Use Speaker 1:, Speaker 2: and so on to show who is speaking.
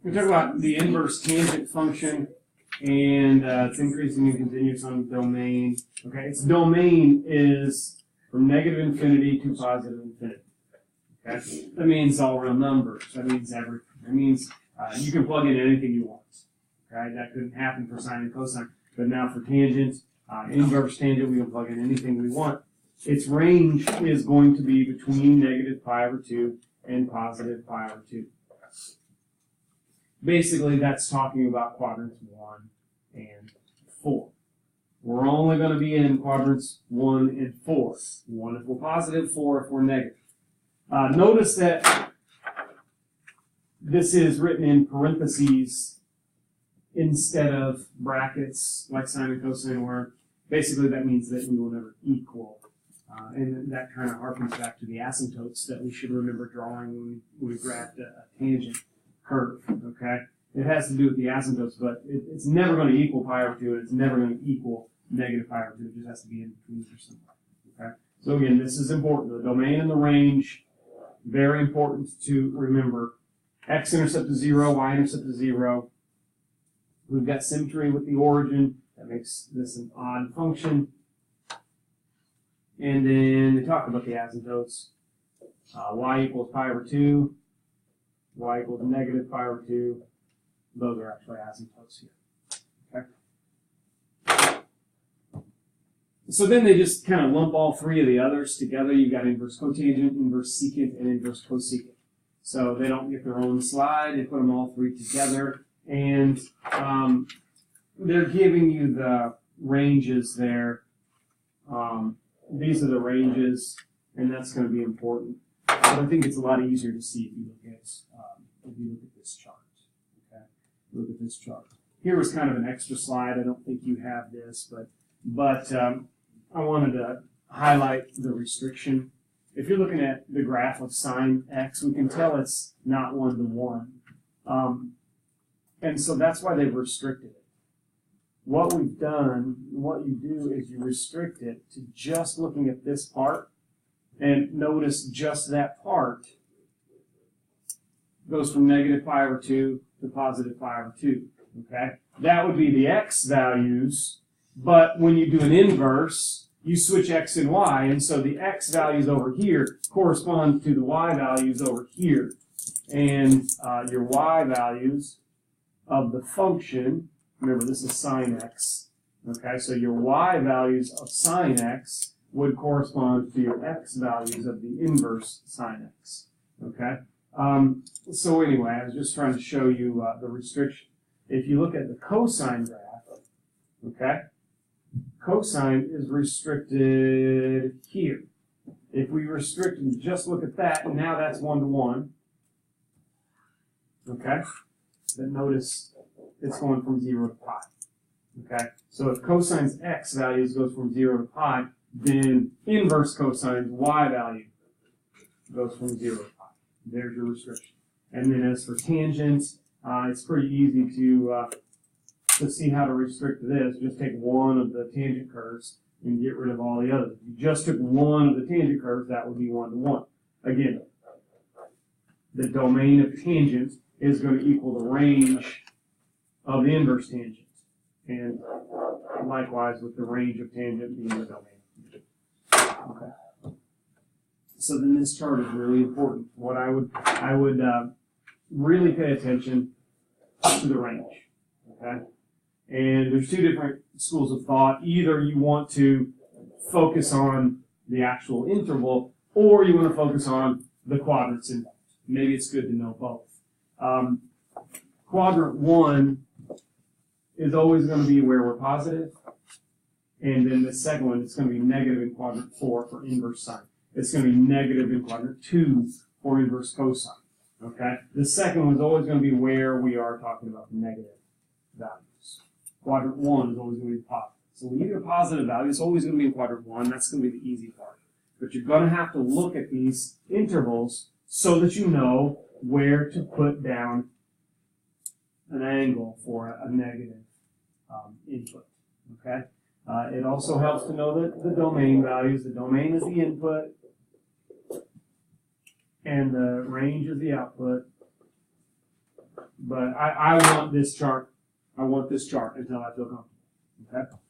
Speaker 1: We talk about the inverse tangent function, and it's increasing and continuous on the domain. Okay, its domain is from negative infinity to positive infinity. Okay, that means all real numbers. That means everything. That means you can plug in anything you want. Okay, that couldn't happen for sine and cosine, but now for tangent, inverse tangent, we can plug in anything we want. Its range is going to be between negative pi over 2 and positive pi over 2. Basically, that's talking about quadrants 1 and 4. We're only going to be in quadrants 1 and 4. 1 if we're positive, 4 if we're negative. Notice that this is written in parentheses instead of brackets like sine and cosine were. Basically, that means that we will never equal. And that kind of harkens back to the asymptotes that we should remember drawing when we grabbed a tangent curve, okay? It has to do with the asymptotes, but it's never going to equal pi over 2, and it's never going to equal negative pi over 2. It just has to be in between or something, okay? So again, this is important. The domain and the range, very important to remember. X-intercept is 0, y-intercept is 0. We've got symmetry with the origin. That makes this an odd function. And then they talk about the asymptotes. Y equals pi over 2. Y equals negative pi over 2. Those are actually asymptotes here. Okay. So then they just kind of lump all three of the others together. You've got inverse cotangent, inverse secant, and inverse cosecant. So they don't get their own slide. They put them all three together. And they're giving you the ranges there. These are the ranges, and that's going to be important. But I think it's a lot easier to see if you look at this chart. Okay, look at this chart. Here was kind of an extra slide. I don't think you have this, but I wanted to highlight the restriction. If you're looking at the graph of sine x, we can tell it's not 1 to 1, and so that's why they've restricted it. What we've done, what you do is you restrict it to just looking at this part, and notice just that part goes from negative pi over 2 to positive pi over 2, okay? That would be the x values, but when you do an inverse, you switch x and y, and so the x values over here correspond to the y values over here. And your y values of the function, remember, this is sine x. Okay, so your y values of sine x would correspond to your x values of the inverse sine x. Okay, so anyway, I was just trying to show you the restriction. If you look at the cosine graph, okay, cosine is restricted here. If we restrict and just look at that, and now that's 1 to 1. Okay, but notice it's going from 0 to pi. Okay, so if cosine's x values goes from 0 to pi, then inverse cosine's y value goes from 0 to pi. There's your restriction. And then as for tangent, it's pretty easy to see how to restrict this. Just take one of the tangent curves and get rid of all the others. If you just took one of the tangent curves, that would be 1 to 1. Again, the domain of tangent is going to equal the range of the inverse tangent. And likewise with the range of tangent being the domain. Okay. So then this chart is really important. What I would really pay attention to the range. Okay? And there's two different schools of thought. Either you want to focus on the actual interval, or you want to focus on the quadrants involved. Maybe it's good to know both. Quadrant 1 is always going to be where we're positive, and then the second one, it's going to be negative in quadrant 4 for inverse sine. It's going to be negative in quadrant 2 for inverse cosine. Okay? The second one is always going to be where we are talking about the negative values. Quadrant 1 is always going to be positive. So when you get a positive value, it's always going to be in quadrant 1. That's going to be the easy part. But you're going to have to look at these intervals so that you know where to put down an angle for a negative input. Okay? It also helps to know that the domain values. The domain is the input, and the range is the output. But I want this chart. I want this chart until I feel comfortable. Okay.